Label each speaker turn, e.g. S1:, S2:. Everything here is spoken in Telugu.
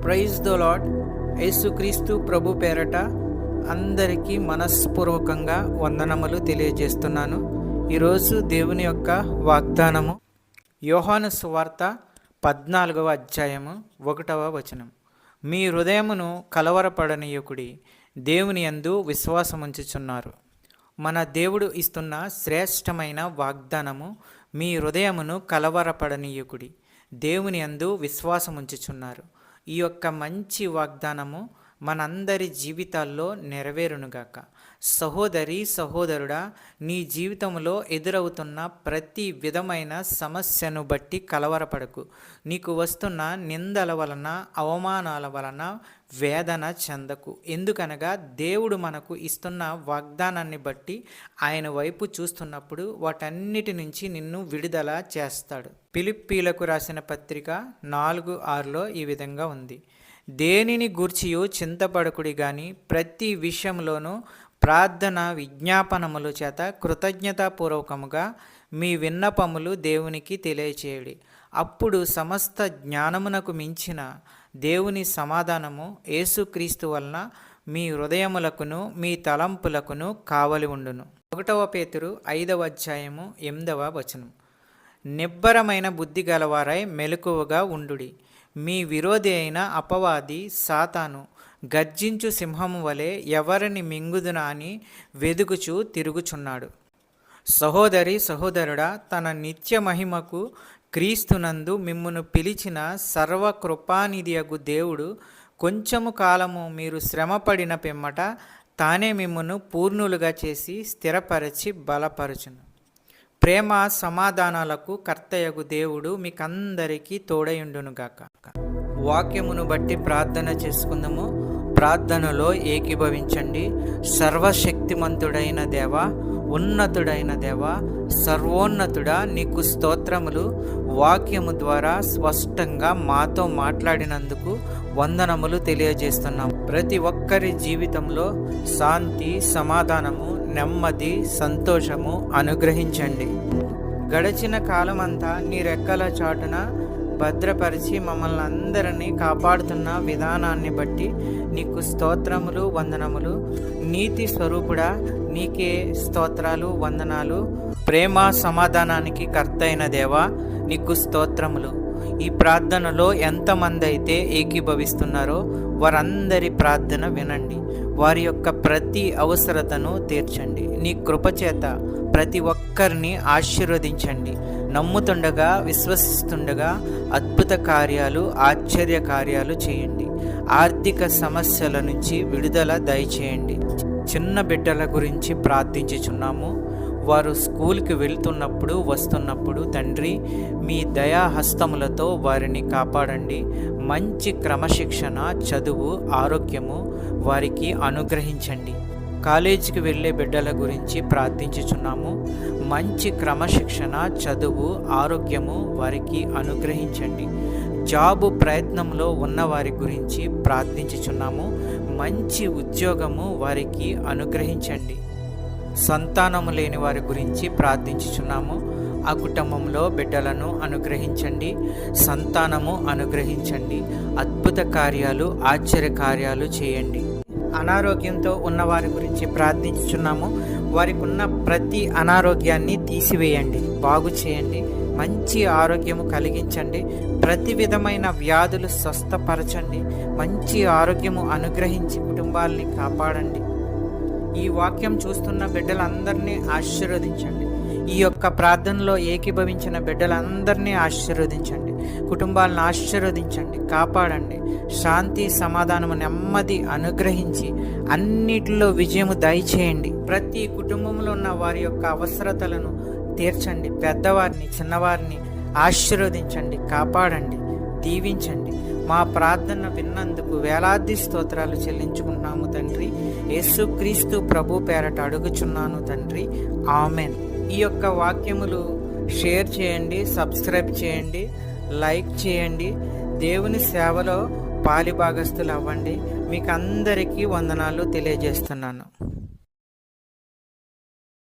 S1: Praise the lord. యేసుక్రీస్తు ప్రభు పేరట అందరికీ మనస్పూర్వకంగా వందనములు తెలియజేస్తున్నాను. ఈరోజు దేవుని యొక్క వాగ్దానము యోహాను సువార్త 14వ అధ్యాయము 1వ వచనం. మీ హృదయమును కలవరపడనీయకుడి, దేవుని యందు విశ్వాసముంచుచున్నారు. మన దేవుడు ఇస్తున్న శ్రేష్టమైన వాగ్దానము, మీ హృదయమును కలవరపడనీయకుడి, దేవుని యందు విశ్వాసముంచుచున్నారు. ఈ యొక్క మంచి వాగ్దానము మనందరి జీవితాల్లో నెరవేరునుగాక. సహోదరి, సహోదరుడా, నీ జీవితంలో ఎదురవుతున్న ప్రతి విధమైన సమస్యను బట్టి కలవరపడకు. నీకు వస్తున్న నిందల వలన, అవమానాల వలన వేదన చెందకు. ఎందుకనగా దేవుడు మనకు ఇస్తున్న వాగ్దానాన్ని బట్టి ఆయన వైపు చూస్తున్నప్పుడు వాటన్నిటి నుంచి నిన్ను విడుదల చేస్తాడు. ఫిలిప్పీలకు రాసిన పత్రిక 4:6లో ఈ విధంగా ఉంది: దేనిని గూర్చియు చింతపడకుడి గాని ప్రతి విషయంలోనూ ప్రార్థన విజ్ఞాపనముల చేత కృతజ్ఞతాపూర్వకముగా మీ విన్నపములు దేవునికి తెలియచేయుడి. అప్పుడు సమస్త జ్ఞానమునకు మించిన దేవుని సమాధానము యేసుక్రీస్తు వలన మీ హృదయములకును మీ తలంపులకును కావలి ఉండును. 1 పేతురు 5వ అధ్యాయము 8వ వచనం. నిబ్బరమైన బుద్ధి గలవారై మెలకువగా ఉండుడి. మీ విరోధి అయిన అపవాది సాతాను గర్జించు సింహము వలె ఎవరిని మింగుదునా అని వెదుకుచూ తిరుగుచున్నాడు. సహోదరి, సహోదరుడా, తన నిత్య మహిమకు క్రీస్తునందు మిమ్మును పిలిచిన సర్వకృపానిధియగు దేవుడు కొంచెము కాలము మీరు శ్రమపడిన పిమ్మట తానే మిమ్మును పూర్ణులుగా చేసి స్థిరపరచి బలపరచును. ప్రేమ సమాధానాలకు కర్తయగు దేవుడు మీకందరికీ తోడయుండునుగాక. వాక్యమును బట్టి ప్రార్థన చేసుకుందాము. ప్రార్థనలో ఏకీభవించండి. సర్వశక్తిమంతుడైన దేవా, ఉన్నతుడైన దేవా, సర్వోన్నతుడా, నీకు స్తోత్రములు. వాక్యము ద్వారా స్పష్టంగా మాతో మాట్లాడినందుకు వందనములు తెలియజేస్తున్నాం. ప్రతి ఒక్కరి జీవితంలో శాంతి, సమాధానము, నెమ్మది, సంతోషము అనుగ్రహించండి. గడిచిన కాలమంతా నీ రెక్కల చాటున భద్రపరిచి మమ్మల్ని అందరినీ కాపాడుతున్న విధానాన్ని బట్టి నీకు స్తోత్రములు, వందనములు. నీతి స్వరూపుడా, నీకే స్తోత్రాలు, వందనాలు. ప్రేమ సమాధానానికి కర్తైన దేవా, నీకు స్తోత్రములు. ఈ ప్రార్థనలో ఎంతమంది అయితే ఏకీభవిస్తున్నారో వారందరి ప్రార్థన వినండి. వారి యొక్క ప్రతి అవసరతను తీర్చండి. నీ కృపచేత ప్రతి ఒక్కరిని ఆశీర్వదించండి. నమ్ముతుండగా, విశ్వసిస్తుండగా అద్భుత కార్యాలు, ఆశ్చర్య కార్యాలు చేయండి. ఆర్థిక సమస్యల నుంచి విడుదల దయచేయండి. చిన్న బిడ్డల గురించి ప్రార్థించుచున్నాము. వారు స్కూల్కి వెళ్తున్నప్పుడు, వస్తున్నప్పుడు తండ్రి మీ దయాహస్తములతో వారిని కాపాడండి. మంచి క్రమశిక్షణ, చదువు, ఆరోగ్యము వారికి అనుగ్రహించండి. కాలేజీకి వెళ్ళే బిడ్డల గురించి ప్రార్థించుచున్నాము. మంచి క్రమశిక్షణ, చదువు, ఆరోగ్యము వారికి అనుగ్రహించండి. జాబు ప్రయత్నంలో ఉన్న వారి గురించి ప్రార్థించుచున్నాము. మంచి ఉద్యోగము వారికి అనుగ్రహించండి. సంతానము లేని వారి గురించి ప్రార్థించుచున్నాము. ఆ కుటుంబంలో బిడ్డలను అనుగ్రహించండి, సంతానము అనుగ్రహించండి. అద్భుత కార్యాలు, ఆశ్చర్య కార్యాలు చేయండి. అనారోగ్యంతో ఉన్న వారి గురించి ప్రార్థించుచున్నాము. వారికి ఉన్న ప్రతి అనారోగ్యాన్ని తీసివేయండి, బాగు చేయండి. మంచి ఆరోగ్యము కలిగించండి. ప్రతి విధమైన వ్యాధులు స్వస్థపరచండి. మంచి ఆరోగ్యము అనుగ్రహించి కుటుంబాల్ని కాపాడండి. ఈ వాక్యం చూస్తున్న బిడ్డలందరినీ ఆశీర్వదించండి. ఈ యొక్క ప్రార్థనలో ఏకీభవించిన బిడ్డలందరినీ ఆశీర్వదించండి. కుటుంబాలను ఆశీర్వదించండి, కాపాడండి. శాంతి, సమాధానము, నెమ్మది అనుగ్రహించి అన్నిటిలో విజయము దయచేయండి. ప్రతి కుటుంబంలో ఉన్న వారి యొక్క అవసరతలను తీర్చండి. పెద్దవారిని, చిన్నవారిని ఆశీర్వదించండి, కాపాడండి, దీవించండి. మా ప్రార్థన విన్నందుకు వేలాది స్తోత్రాలు చెల్లించుకుంటున్నాము తండ్రి. యేసుక్రీస్తు ప్రభు పేరట అడుగుచున్నాను తండ్రి, ఆమెన్. ఈ యొక్క వాక్యములు షేర్ చేయండి, సబ్స్క్రైబ్ చేయండి, లైక్ చేయండి. దేవుని సేవలో పాలిభాగస్తులు అవ్వండి. మీకు అందరికీ వందనాలు తెలియజేస్తున్నాను.